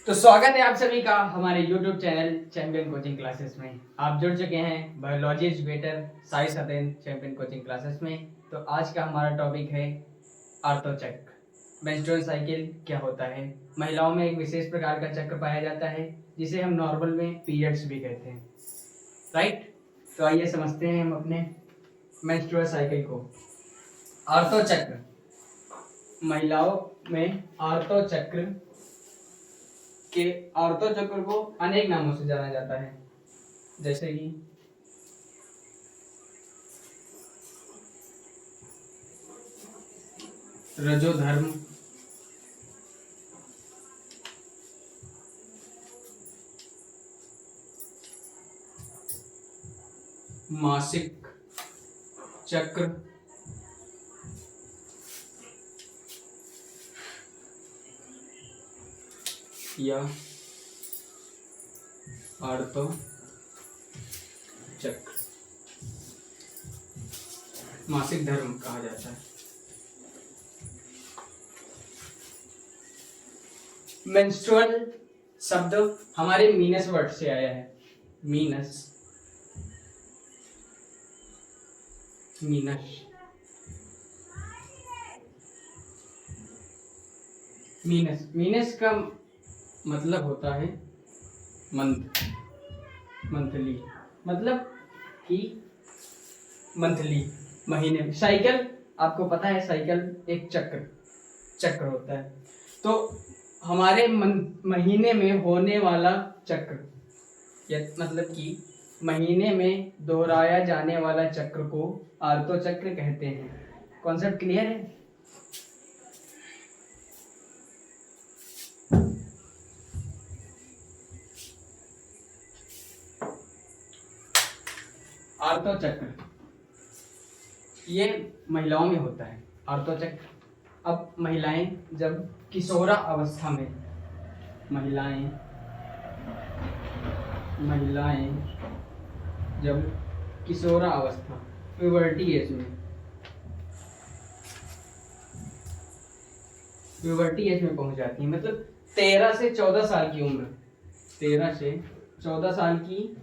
तो स्वागत है आप सभी का हमारे YouTube channel champion coaching classes में। आप जुड़ चुके हैं biology educator Sai Saten champion coaching classes में। तो आज का हमारा टॉपिक है आर्तोचक्र। मेंस्ट्रुअल साइकिल क्या होता है। महिलाओं में एक विशेष प्रकार का चक्र पाया जाता है जिसे हम नॉर्मल में पीरियड्स भी कहते हैं, राइट। तो आइए समझते हैं हम अपने मेंस्ट्रुअल साइकिल को। आर्तोचक्र, महिलाओं में आर्तोचक्र को अनेक नामों से जाना जाता है, जैसे कि रजोधर्म, मासिक चक्र, या आर्तोचक्र। मासिक धर्म कहा जाता है। मेंस्ट्रुअल शब्द हमारे मीनस वर्ड से आया है। मीनस का मतलब होता है मंथली, मतलब कि मंथली, महीने। साइकिल आपको पता है, साइकिल एक चक्र होता है। तो हमारे महीने में होने वाला चक्र, मतलब कि महीने में दोहराया जाने वाला चक्र को आर्तोचक्र कहते हैं। कॉन्सेप्ट क्लियर है? आर्तोचक्र ये महिलाओं में होता है। आर्तोचक्र, अब महिलाएं जब किशोरा अवस्था में, महिलाएं जब किशोरा अवस्था, प्यूबर्टी एज में पहुंच जाती है, मतलब 13 से 14 साल की उम्र, 13 से 14 साल की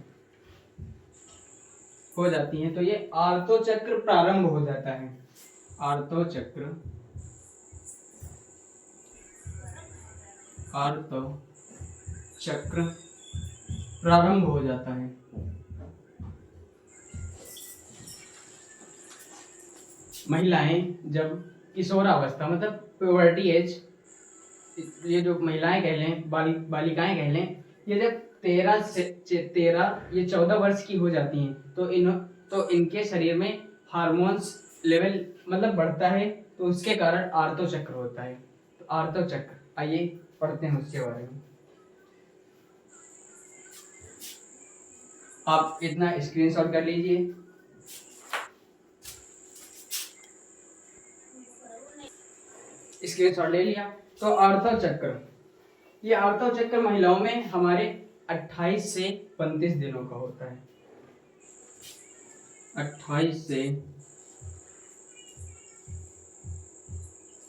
हो जाती है, तो ये आर्तोचक्र प्रारंभ हो जाता है। आर्तोचक्र प्रारंभ हो जाता है। महिलाएं जब किशोरावस्था, मतलब प्यूबर्टी एज, ये जो महिलाएं कह लें, बालिकाएं कह लें, ये जब 13 ये 14 वर्ष की हो जाती हैं, तो इनके शरीर में हार्मोन्स लेवल मतलब बढ़ता है, तो उसके कारण आर्तोचक्र होता है। तो आर्तोचक्र, आइए पढ़ते हैं उसके बारे में। आप इतना स्क्रीनशॉट कर लीजिए। स्क्रीनशॉट ले लिया। तो आर्तोचक्र, ये आर्तोचक्र महिलाओं में हमारे 28 से 35 दिनों का होता है। 28 से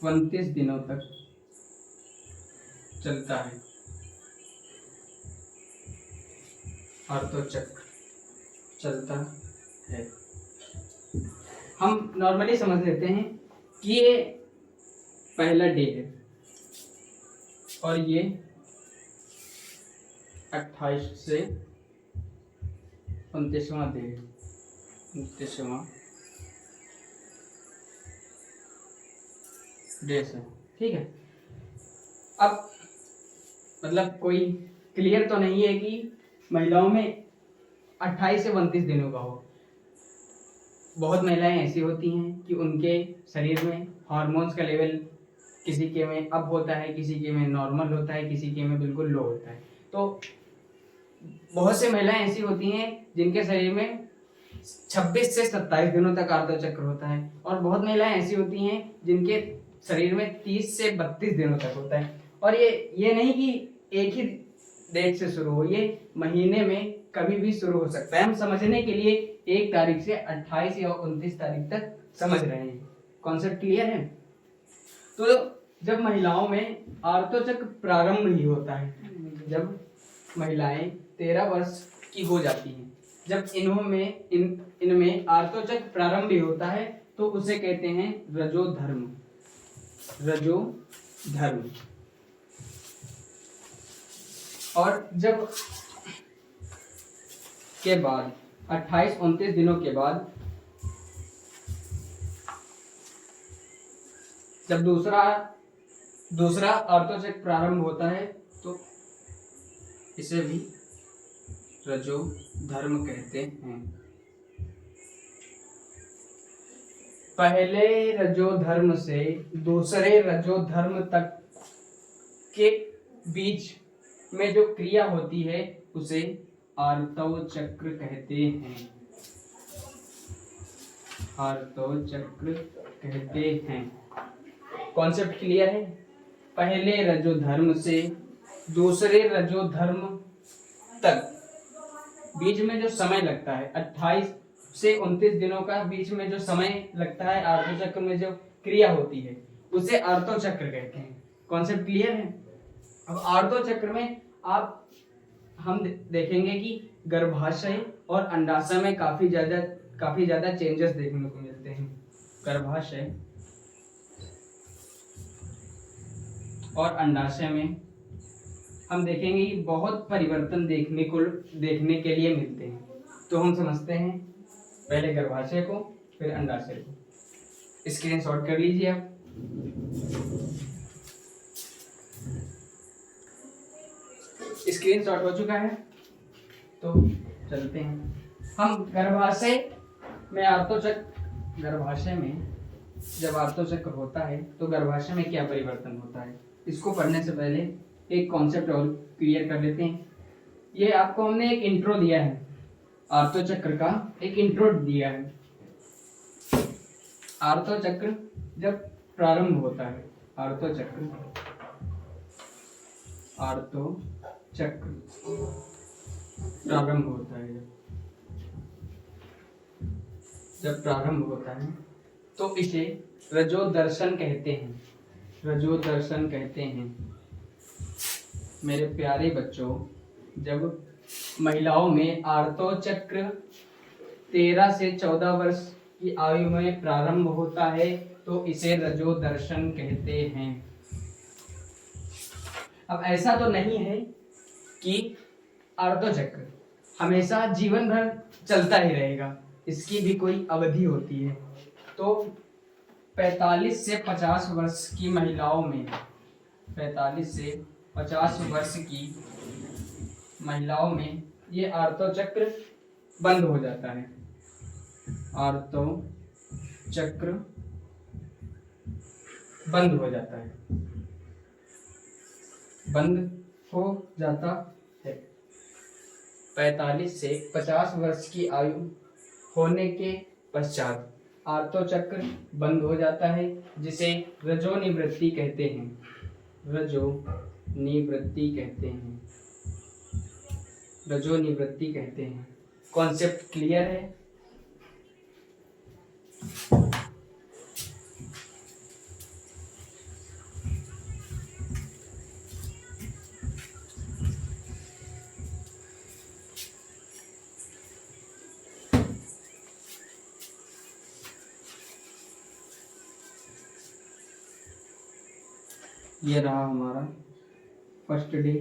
35 दिनों तक चलता है आर्तोचक्र, चलता है। हम नॉर्मली समझ लेते हैं कि ये पहला डे है और ये 28 से 29वां डे है, 29वां डे से, ठीक है। अब मतलब कोई क्लियर तो नहीं है कि महिलाओं में 28 से 29 दिनों का हो। बहुत महिलाएं ऐसी होती हैं कि उनके शरीर में हार्मोन्स का लेवल किसी के में अप होता है, किसी के में नॉर्मल होता है, किसी के में बिल्कुल लो होता है। तो बहुत से महिलाएं ऐसी होती हैं जिनके शरीर में 26 से 27 दिनों तक आर्तोचक्र होता है, और बहुत महिलाएं ऐसी होती हैं जिनके शरीर में 30 से 32 दिनों तक होता है। और ये नहीं कि एक ही डेट से शुरू हो, ये महीने में कभी भी शुरू हो सकता है। हम समझने के लिए 1 तारीख से 28 या 29 तारीख तक समझ रहे हैं। कॉन्सेप्ट क्लियर है? तो जब महिलाओं में आर्तोचक्र प्रारंभ ही होता है, जब महिलाएं 13 वर्ष की हो जाती हैं, जब इनमें आर्तोचक्र प्रारंभ भी होता है, तो उसे कहते हैं रजोधर्म। रजोधर्म। और जब के बाद 28-29 दिनों के बाद जब दूसरा आर्तोचक्र प्रारंभ होता है, तो इसे भी रजोधर्म कहते हैं। पहले रजोधर्म से दूसरे रजोधर्म तक के बीच में जो क्रिया होती है उसे आर्तव कहते हैं। आर्तव कहते हैं। कॉन्सेप्ट क्लियर है? पहले रजोधर्म से दूसरे रजोधर्म तक बीच में जो समय लगता है, 28 से 29 दिनों का बीच में जो समय लगता है आर्तव में जो क्रिया होती है उसे आर्तव कहते हैं। कॉन्सेप्ट क्लियर है? अब आर्तव में हम देखेंगे कि गर्भाशय और अंडाशय में काफी ज्यादा चेंजेस देखने को मिलते हैं। गर्भाशय और अंडाशय में हम देखेंगे कि बहुत परिवर्तन देखने के लिए मिलते हैं। तो हम समझते हैं पहले गर्भाशय को, फिर अंडाशय को। स्क्रीनशॉट कर लीजिए आप। स्क्रीनशॉट हो चुका है, तो चलते हैं हम गर्भाशय में जब आर्तव होता है तो गर्भाशय में क्या परिवर्तन होता है, इसको पढ़ने से पहले एक कॉन्सेप्ट और क्लियर कर लेते हैं। ये आपको हमने एक इंट्रो दिया है, आर्तव का एक इंट्रो दिया है। आर्तव जब प्रारंभ होता है, आर्तव प्रारंभ होता है, जब प्रारंभ होता है तो इसे रजोदर्शन कहते हैं। रजोदर्शन कहते हैं। मेरे प्यारे बच्चों, जब महिलाओं में आर्तव 13 से 14 वर्ष की आयु में प्रारंभ होता है तो इसे रजोदर्शन कहते हैं। अब ऐसा तो नहीं है कि आर्तव हमेशा जीवन भर चलता ही रहेगा, इसकी भी कोई अवधि होती है। तो 45 से 50 वर्ष की महिलाओं में 45 से 50 वर्ष की महिलाओं में ये आर्तव बंद हो जाता है। आर्तव बंद हो जाता है, बंद हो जाता है। 45 से 50 वर्ष की आयु होने के पश्चात आर्तव बंद हो जाता है, जिसे रजोनिवृत्ति कहते हैं। रजोनिवृत्ति कहते हैं। कॉन्सेप्ट क्लियर है? ये रहा हमारा फर्स्ट डे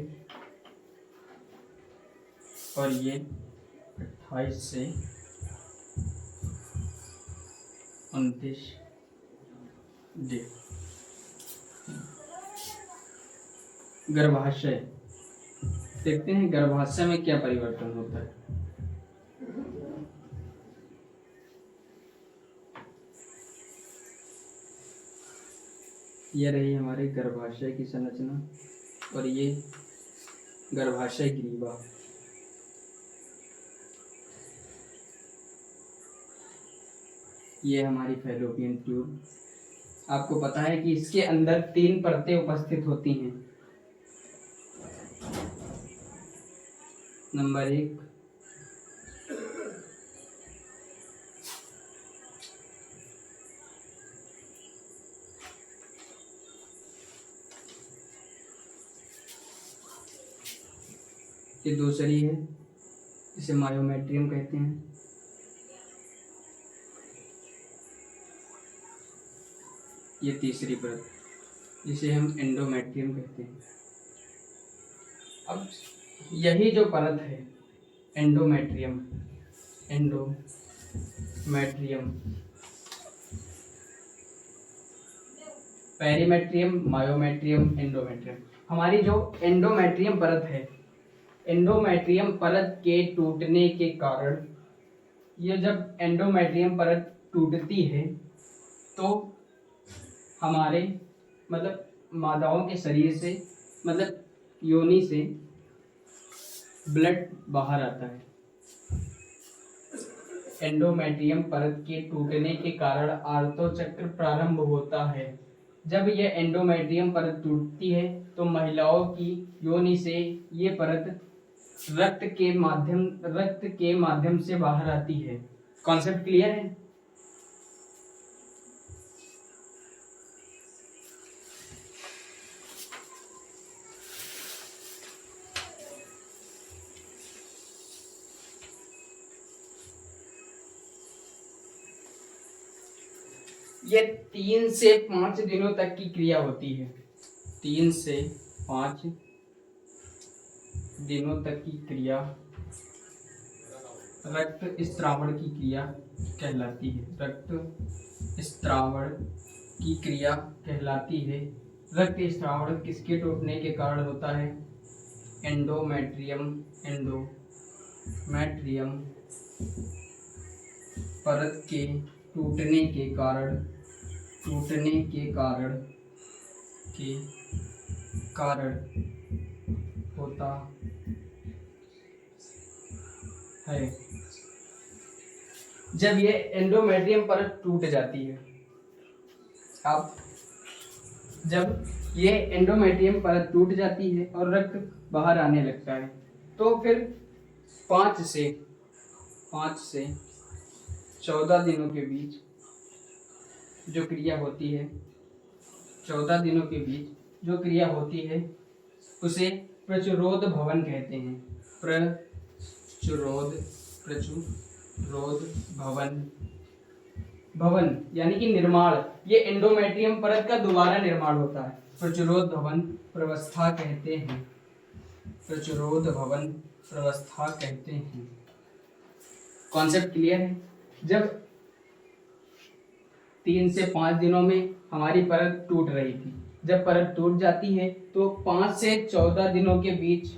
और ये 28 से 29 डे। गर्भाशय देखते हैं, गर्भाशय में क्या परिवर्तन होता है। यह रही हमारे गर्भाशय की संरचना और ये गर्भाशय ग्रीवा। ये हमारी फैलोपियन ट्यूब। आपको पता है कि इसके अंदर 3 परतें उपस्थित होती हैं। नंबर 1 ये दूसरी है, इसे मायोमेट्रियम कहते हैं। ये तीसरी परत, जिसे हम एंडोमेट्रियम कहते हैं। अब यही जो परत है endometrium, endometrium, perimetrium, myometrium, endometrium, हमारी जो एंडोमेट्रियम परत है, एंडोमेट्रियम परत के टूटने के कारण, ये जब एंडोमेट्रियम परत टूटती है तो हमारे मतलब मादाओं के शरीर से, मतलब योनि से ब्लड बाहर आता है। एंडोमेट्रियम परत के टूटने के कारण आर्तो चक्र प्रारंभ होता है। जब यह एंडोमेट्रियम परत टूटती है तो महिलाओं की योनि से ये परत रक्त के माध्यम से बाहर आती है। कॉन्सेप्ट क्लियर है? ये 3 से 5 दिनों तक की क्रिया होती है। 3 से 5 दिनों तक की क्रिया रक्त स्त्रावण की क्रिया कहलाती है। रक्त स्त्रावण की क्रिया कहलाती है। रक्त स्त्रावण किसके टूटने के कारण होता है? एंडोमेट्रियम परत के टूटने के कारण होता है। जब ये एंडोमेट्रियम परत टूट जाती है, अब जब ये एंडोमेट्रियम परत टूट जाती है और रक्त बाहर आने लगता है, तो फिर 5 से 14 दिनों के बीच जो क्रिया होती है, 14 दिनों के बीच जो क्रिया होती है उसे प्रचुरोद भवन कहते हैं। प्रचुरोद भवन यानी कि निर्माण। ये एंडोमेट्रियम परत का दोबारा निर्माण होता है। प्रचुरोद भवन प्रवस्था कहते हैं। प्रचुरोद भवन प्रवस्था कहते हैं। कॉन्सेप्ट क्लियर है? जब 3 से 5 दिनों में हमारी परत टूट रही थी, जब परत टूट जाती है तो 5 से 14 दिनों के बीच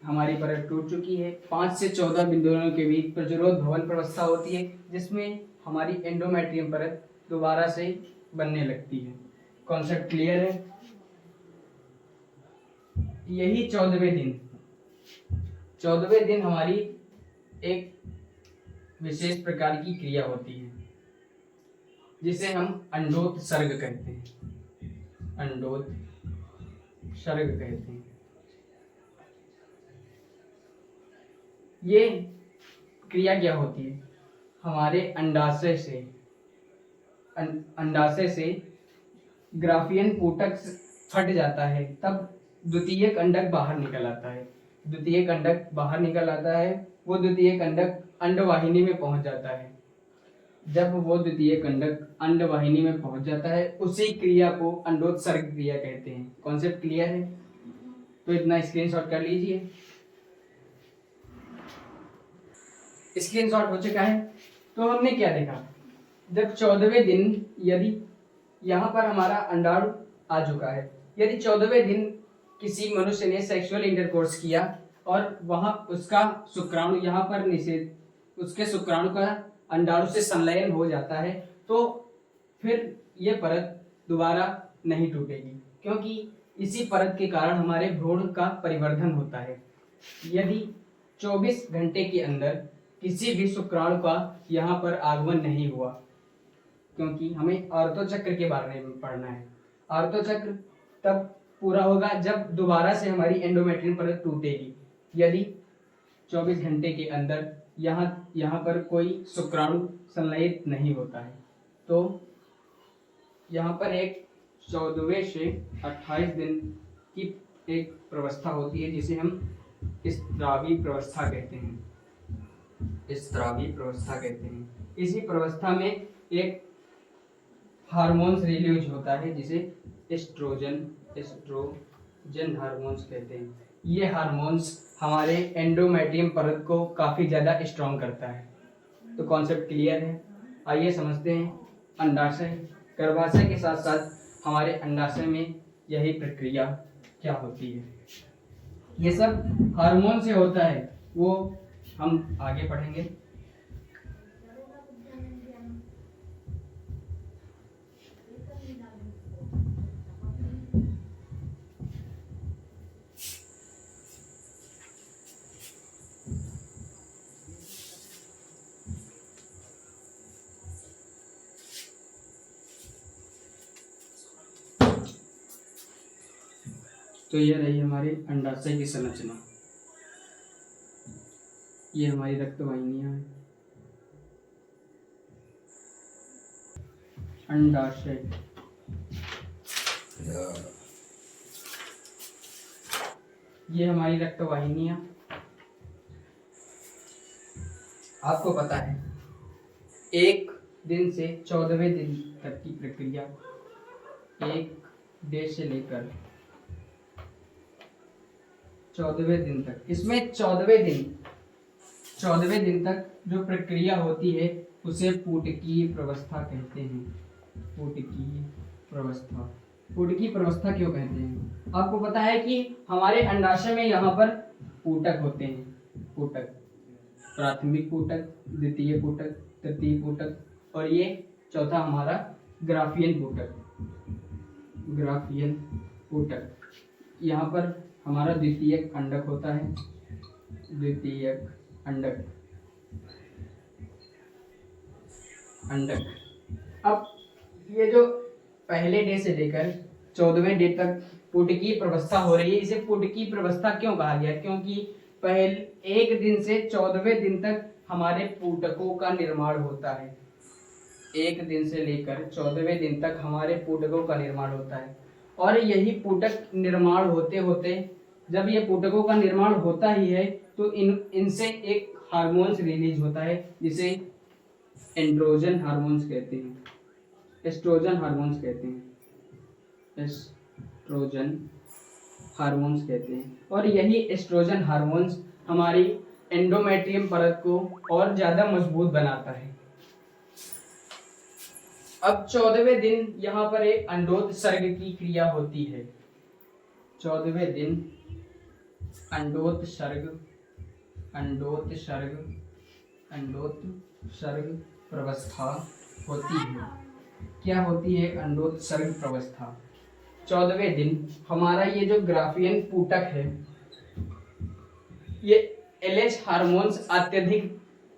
हमारी परत टूट चुकी है। 5 से 14 दिनों के बीच प्रचुरोद भवन प्रवस्था होती है, जिसमें हमारी एंडोमेट्रियम परत दोबारा से बनने लगती है। कॉन्सेप्ट क्लियर है? यही 14वें दिन हमारी एक विशेष प्रकार की क्रिया होती है, जिसे हम अंडोत्सर्ग कहते हैं। अंडोत्सर्ग कहते हैं। ये क्रिया क्या होती है? हमारे अंडाशय से ग्राफियन पुटक फट जाता है, तब द्वितीयक अंडक बाहर निकल आता है। द्वितीयक अंडक बाहर निकल आता है, वो द्वितीयक अंडक अंडवाहिनी में पहुंच जाता है। जब वो द्वितीयक अंडक अंडवाहिनी में पहुंच जाता है, उसी क्रिया को अंडोत्सर्ग क्रिया कहते हैं। कॉन्सेप्ट क्लियर है? तो इतना स्क्रीनशॉट कर लीजिए। स्क्रीनशॉट हो चुका है। तो हमने क्या देखा? जब 14वें दिन, यदि यहाँ पर हमारा अंडाणु आ चुका है, यदि 14वें दिन किसी मनुष्य ने सेक्सुअल इंटरकोर्स किया और वहां उसका शुक्राणु यहाँ पर उसके शुक्राणु का अंडाणु से संलयन हो जाता है, तो फिर ये परत दोबारा नहीं टूटेगी, क्योंकि इसी परत के कारण हमारे भ्रूण का परिवर्धन होता है। यदि 24 घंटे के अंदर किसी भी शुक्राणु का यहाँ पर आगमन नहीं हुआ, क्योंकि हमें आर्तो चक्र के बारे में पढ़ना है। आर्तो चक्र तब पूरा होगा जब दोबारा से हमारी एंडोमेट्रियम परत टूटेगी। यदि 24 घंटे के अंदर यहाँ पर कोई शुक्राणु संलयित नहीं होता है, तो यहाँ पर एक 14वें से 28 दिन की एक प्रवस्था होती है, जिसे हम स्रावी प्रवस्था कहते हैं, स्रावी प्रवस्था कहते हैं। इसी प्रवस्था में एक हार्मोन्स रिलीज होता है जिसे एस्ट्रोजन हार्मोन्स कहते हैं। ये हार्मोन्स हमारे एंडोमेट्रियम परत को काफ़ी ज़्यादा स्ट्रॉन्ग करता है। तो कॉन्सेप्ट क्लियर है। आइए समझते हैं अंडाशय, गर्भाशय के साथ साथ हमारे अंडाशय में यही प्रक्रिया क्या होती है। ये सब हार्मोन से होता है, वो हम आगे पढ़ेंगे। तो ये रही हमारी अंडाशय की संरचना। ये हमारी रक्त वाहिनियां हैं। अंडाशय, ये हमारी रक्त वाहिनियां। आपको पता है 1 दिन से 14वें दिन तक की प्रक्रिया, 1 डे से लेकर 14वें दिन तक, इसमें 14वें दिन तक जो प्रक्रिया होती है उसे पुटकीय प्रवस्था कहते हैं। पुटकीय प्रवस्था, पुटकीय प्रवस्था क्यों कहते हैं? आपको पता है कि हमारे अंडाशय में यहाँ पर पुटक होते हैं। पुटक, प्राथमिक पुटक, द्वितीय पुटक, तृतीय पुटक और ये चौथा हमारा ग्राफियन पुटक। ग्राफियन पुटक, यहाँ पर हमारा द्वितीयक अंडक होता है। द्वितीयक अंडक, अब ये जो पहले डे से लेकर 14वें डे तक पुटकीय प्रवस्था हो रही है, इसे पुटकीय प्रवस्था क्यों कहा गया? क्योंकि पहले 1 दिन से 14वें दिन तक हमारे पुटकों का निर्माण होता है। 1 दिन से लेकर 14वें दिन तक हमारे पुटकों का निर्माण होता है और यही पुटक निर्माण होते होते, जब ये पुटकों का निर्माण होता ही है तो इनसे एक हार्मोन्स रिलीज होता है जिसे एंड्रोजन हार्मोन्स कहते हैं, एस्ट्रोजन हार्मोन्स कहते हैं, एस्ट्रोजन हार्मोन्स कहते हैं। और यही एस्ट्रोजन हार्मोन्स हमारी एंडोमेट्रियम परत को और ज्यादा मजबूत बनाता है। अब 14वें दिन यहाँ पर एक अंडोत्सर्ग की क्रिया होती है। 14वें दिन अंडोत्सर्ग प्रवस्था होती है। क्या होती है अंडोत्सर्ग प्रवस्था? 14वें दिन हमारा ये जो ग्राफियन पुटक है, ये LH हार्मोन्स अत्यधिक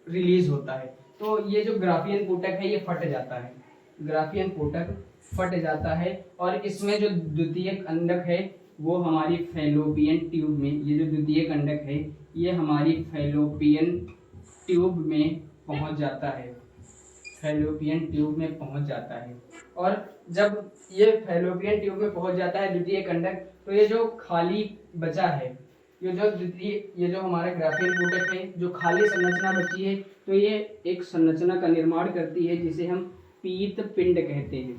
रिलीज होता है, तो ये जो ग्राफियन पुटक है ये फट जाता है। ग्राफियन पुटक फट जाता है और इसमें जो द्वितीयक अंडक है वो हमारी फैलोपियन ट्यूब में, ये जो द्वितीयक अंडक है ये हमारी फैलोपियन ट्यूब में पहुंच जाता है। फैलोपियन ट्यूब में पहुंच जाता है और जब ये फैलोपियन ट्यूब में पहुंच जाता है द्वितीयक अंडक, तो ये जो खाली बचा है, ये जो हमारा ग्राफियन पुटक है, जो खाली संरचना बची है, तो ये एक संरचना का निर्माण करती है जिसे हम पीत पिंड कहते हैं।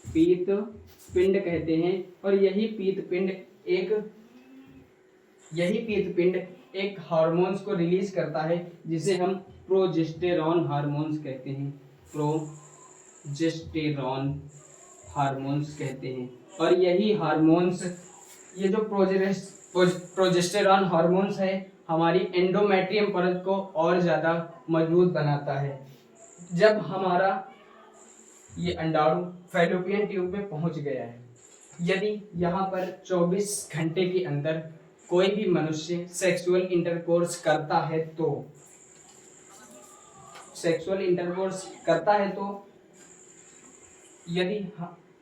पीत पिंड कहते हैं और यही पीत पिंड एक हार्मोन्स को रिलीज करता है जिसे हम प्रोजेस्टेरॉन हार्मोन्स कहते हैं। प्रोजेस्टेरॉन हार्मोन्स कहते हैं और यही हार्मोन्स, ये जो प्रोजेस्टेरॉन हार्मोन्स है हमारी एंडोमेट्रियम परत को और ज़्यादा मजबूत बनाता है। जब हमारा ये अंडाणु फैलोपियन ट्यूब में पहुंच गया है, यदि यहाँ पर 24 घंटे के अंदर कोई भी मनुष्य सेक्सुअल इंटरकोर्स करता है तो यदि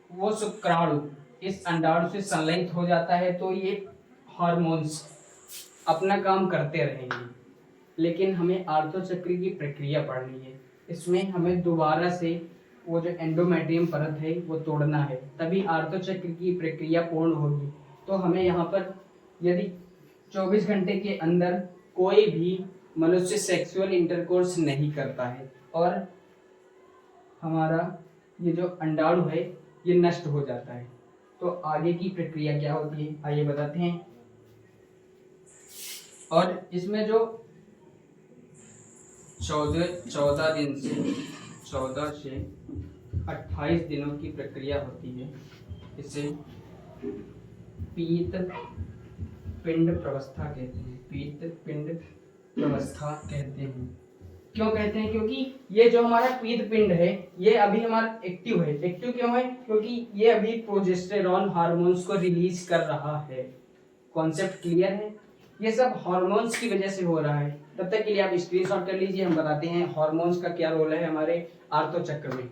वो शुक्राणु इस अंडाणु से संलग्न हो जाता है तो ये हार्मोन्स अपना काम करते रहेंगे। लेकिन हमें आर्तोचक्र की प्रक्रिया पढ़नी है, इसमें हमें दोबारा से वो जो एंडोमेट्रियम परत है वो तोड़ना है, तभी आर्तोचक्र की प्रक्रिया पूर्ण होगी। तो हमें यहाँ पर यदि 24 घंटे के अंदर कोई भी मनुष्य सेक्सुअल इंटरकोर्स नहीं करता है और हमारा ये जो अंडाणु है ये नष्ट हो जाता है। तो आगे की प्रक्रिया क्या होती है आइए बताते हैं। और इसमें जो 14 दिन से 14 से 28 दिनों की प्रक्रिया होती है, इसे पीत पिंड प्रवस्था कहते हैं। पीत पिंड प्रवस्था कहते हैं। क्यों कहते हैं? क्योंकि ये जो हमारा पीत पिंड है ये अभी हमारा एक्टिव है। एक्टिव क्यों है? क्योंकि ये अभी प्रोजेस्टेरॉन हार्मोन्स को रिलीज कर रहा है। कॉन्सेप्ट क्लियर है? ये सब हार्मोन्स की वजह से हो रहा है। तब तक के लिए आप स्क्रीनशॉट कर लीजिए, हम बताते हैं हार्मोन्स का क्या रोल है हमारे आर्तो चक्र में।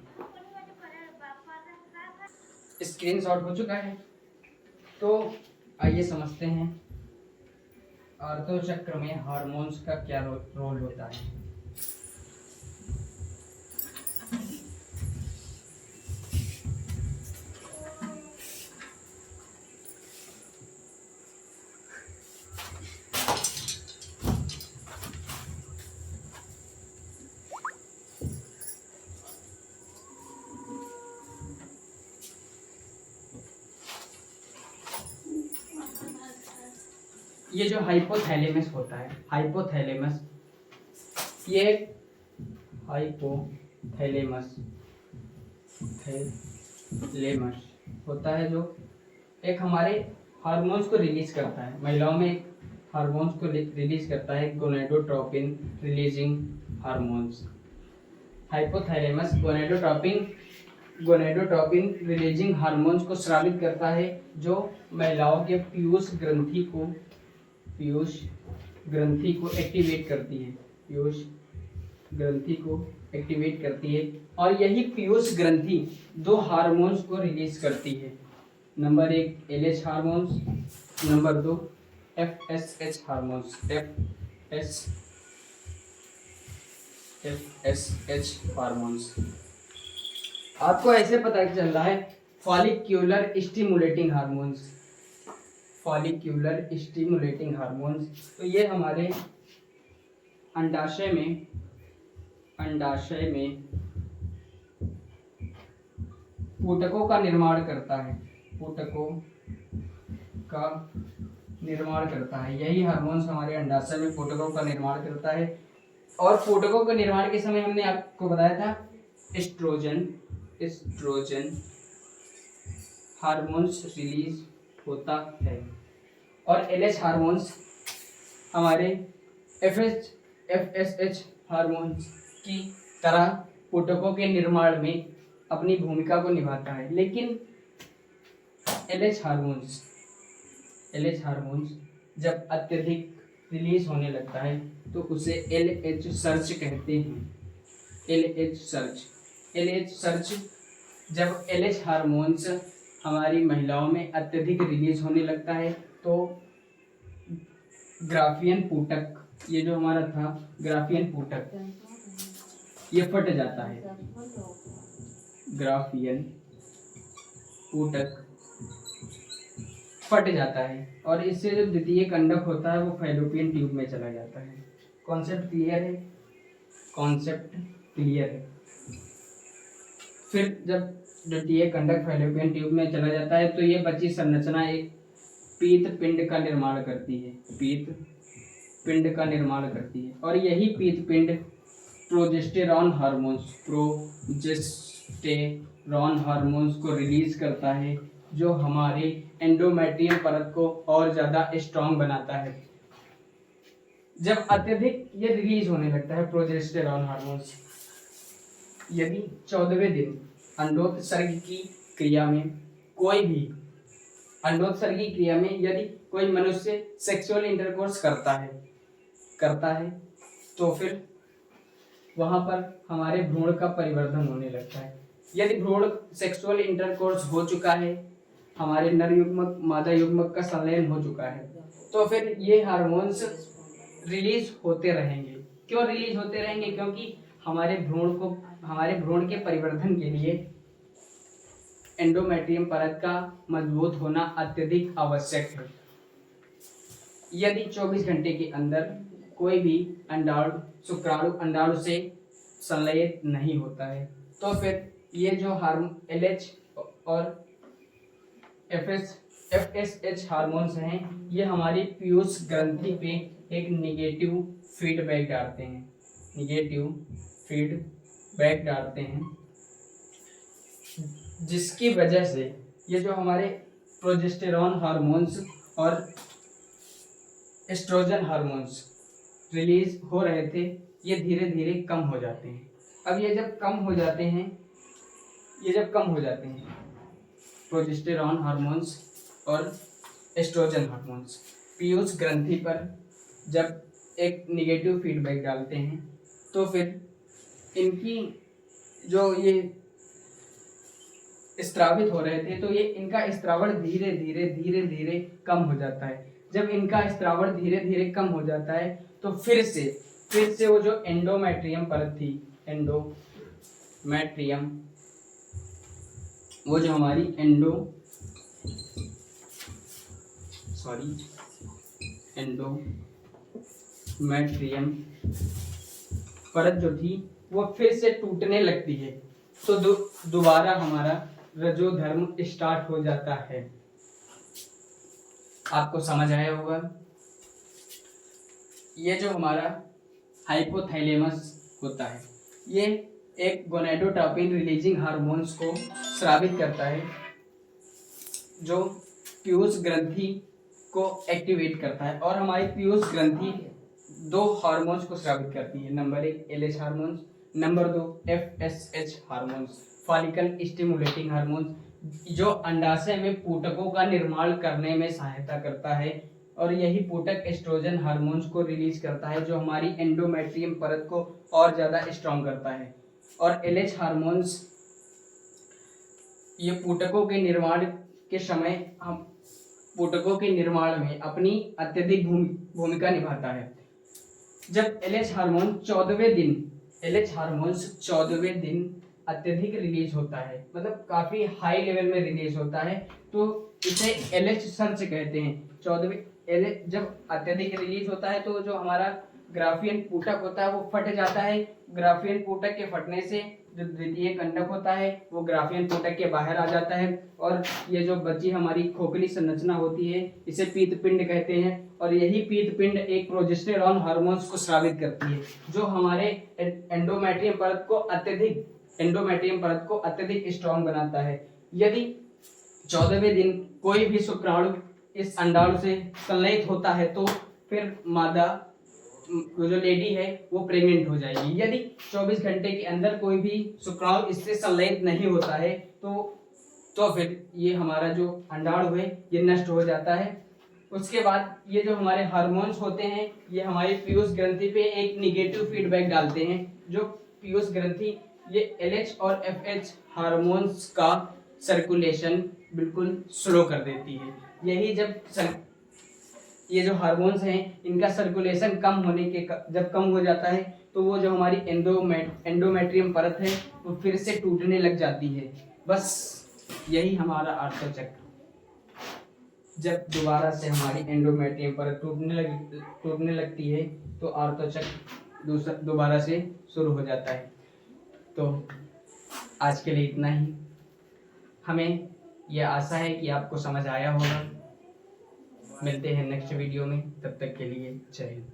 स्क्रीनशॉट हो चुका है तो आइए समझते हैं आर्तो चक्र में हार्मोन्स का क्या रोल होता है। ये जो हाइपोथैलेमस होता है, हाइपोथैलेमस, ये हाइपोथैलेमस थैलेमस होता है जो एक हमारे हार्मोन्स को रिलीज करता है। महिलाओं में एक हार्मोन्स को रिलीज करता है, gonadotropin releasing hormones. Hypothalamus gonadotropin releasing hormones को स्रावित करता है जो महिलाओं के पीयूष ग्रंथि को एक्टिवेट करती है। पीयूष ग्रंथि को एक्टिवेट करती है और यही पीयूष ग्रंथि दो हार्मोन्स को रिलीज करती है। Number 1 LH hormones, number 2 FSH hormones. FSH hormones. आपको ऐसे पता चल रहा है follicular stimulating hormones. Follicular stimulating hormones तो ये हमारे अंडाशय में ऊतकों का निर्माण करता है। ऊतकों का निर्माण करता है। यही हार्मोन्स हमारे अंडाशय में ऊतकों का निर्माण करता है। और ऊतकों के निर्माण के समय हमने आपको बताया था एस्ट्रोजन हार्मोन्स रिलीज होता है। और LH हार्मोन्स हमारे FSH हार्मोन्स की तरह ऊतकों के निर्माण में अपनी भूमिका को निभाता है। लेकिन LH हार्मोन्स जब अत्यधिक रिलीज होने लगता है तो उसे LH सर्च कहते हैं। LH सर्च जब LH हार्मोन्स हमारी महिलाओं में अत्यधिक रिलीज होने लगता है तो ग्राफियन पूटक, ये जो हमारा था ग्राफियन पूटक, ये फट जाता है। ग्राफियन पूटक फट जाता है और इससे जो द्वितीय कंडक होता है वो फैलोपियन ट्यूब में चला जाता है। कॉन्सेप्ट क्लियर है? कॉन्सेप्ट क्लियर है। फिर जब द्वितीय कंडक फैलोपियन ट्यूब में चला जाता है तो ये बची संरचना एक पीत पिंड का निर्माण करती है। पीत पिंड का निर्माण करती है और यही पीत पिंड प्रोजेस्टेरॉन हार्मोन्स को रिलीज करता है जो हमारे एंडोमेट्रियम परत को और ज़्यादा स्ट्रॉन्ग बनाता है। जब अत्यधिक ये रिलीज होने लगता है प्रोजेस्टेरॉन हार्मोन्स, यदि 14वें दिन अंडोत्सर्गी की क्रिया में यदि कोई मनुष्य सेक्सुअल इंटरकोर्स करता है तो फिर वहां पर हमारे भ्रूण का परिवर्धन होने लगता है। यदि भ्रूण सेक्सुअल इंटरकोर्स हो चुका है, हमारे नर युग्मक मादा युग्मक का संलयन हो चुका है, तो फिर ये हार्मोन्स रिलीज होते रहेंगे। क्यों रिलीज होते रहेंगे? क्योंकि हमारे भ्रूण के परिवर्धन के लिए एंडोमेट्रियम परत का मजबूत होना अत्यधिक आवश्यक है। यदि 24 घंटे के अंदर कोई भी अंडाणु शुक्राणु अंडाणु से संलयित नहीं होता है तो फिर ये जो हार्मोन LH और FSH हार्मोन्स हैं ये हमारी पीयूष ग्रंथि पे एक निगेटिव फीडबैक डालते हैं, जिसकी वजह से ये जो हमारे प्रोजेस्टेरॉन हार्मोन्स और एस्ट्रोजन हार्मोन्स रिलीज हो रहे थे ये धीरे धीरे कम हो जाते हैं। अब ये जब कम हो जाते हैं प्रोजेस्टेरॉन हार्मोन्स और एस्ट्रोजन हार्मोन्स पीयूष ग्रंथि पर जब एक निगेटिव फीडबैक डालते हैं तो फिर इनकी जो ये स्त्रावित हो रहे थे तो ये इनका स्त्रावण धीरे धीरे कम हो जाता है। जब इनका स्त्रावण धीरे धीरे कम हो जाता है तो फिर से वो जो एंडोमेट्रियम परत थी, एंडोमेट्रियम, वो जो हमारी एंडोमेट्रियम परत जो थी वो फिर से टूटने लगती है तो दोबारा हमारा रजोधर्म स्टार्ट हो जाता है। आपको समझ आया होगा। ये जो हमारा हाइपोथैलेमस होता है ये एक गोनेडोट्रोपिन रिलीजिंग हार्मोन्स को स्रावित करता है जो पीयूष ग्रंथि को एक्टिवेट करता है और हमारी पीयूष ग्रंथि दो हार्मोन्स को स्रावित करती है। Number 1 LH hormones, number 2 FSH hormones, follicle stimulating hormones, जो अंडाशय में पूटकों का निर्माण करने में सहायता करता है और यही पूटक एस्ट्रोजन हार्मोन्स को रिलीज करता है जो हमारी एंडोमेट्रियम परत को और ज़्यादा स्ट्रॉन्ग करता है। और LH हार्मोन्स ये पूटकों के निर्माण के समय हम पूटकों के निर्माण में अपनी अत्यधिक भूमिका निभाता है। जब LH हार्मोन्स 14वें दिन अत्यधिक रिलीज होता है, मतलब काफी हाई लेवल में रिलीज होता है, तो इसे LH सर्च कहते हैं। 14वें LH जब अत्यधिक रिलीज होता है तो जो हमारा ग्राफियन पूटक होता है वो फट जाता है। ग्राफियन पूटक के फटने से जो द्वितीय कंडक होता है वो ग्राफियन पूटक के बाहर आ जाता है और ये जो बची हमारी खोखली संरचना होती है इसे पीतपिंड कहते हैं और यही पीतपिंड एक प्रोजेस्टेरॉन हार्मोन्स को स्रावित करती है जो हमारे एंडोमेट्रियम परत को अत्यधिक स्ट्रॉन्ग बनाता है। यदि 14वें दिन कोई भी शुक्राणु इस अंडाणु से संलयित होता है तो फिर मादा जो लेडी है वो प्रेग्नेंट हो जाएगी। यदि 24 घंटे के अंदर कोई भी शुक्राणु इससे संलयित नहीं होता है तो फिर ये हमारा जो अंडाणु है ये नष्ट हो जाता है। उसके बाद ये जो हमारे हार्मोन्स होते हैं ये हमारी पीयूष ग्रंथि पे एक निगेटिव फीडबैक डालते हैं जो पीयूष ग्रंथि ये LH और FH हार्मोन्स का सर्कुलेशन बिल्कुल स्लो कर देती है। यही जब ये जो हार्मोन्स हैं इनका सर्कुलेशन जब कम हो जाता है तो वो जो हमारी एंडोमेट्रियम परत है वो फिर से टूटने लग जाती है। बस यही हमारा आर्त चक्र। जब दोबारा से हमारी एंडोमेट्रियम परत टूटने लगती है तो आर्त चक्र दोबारा से शुरू हो जाता है। तो आज के लिए इतना ही। हमें यह आशा है कि आपको समझ आया होगा। मिलते हैं नेक्स्ट वीडियो में, तब तक के लिए जय हिंद।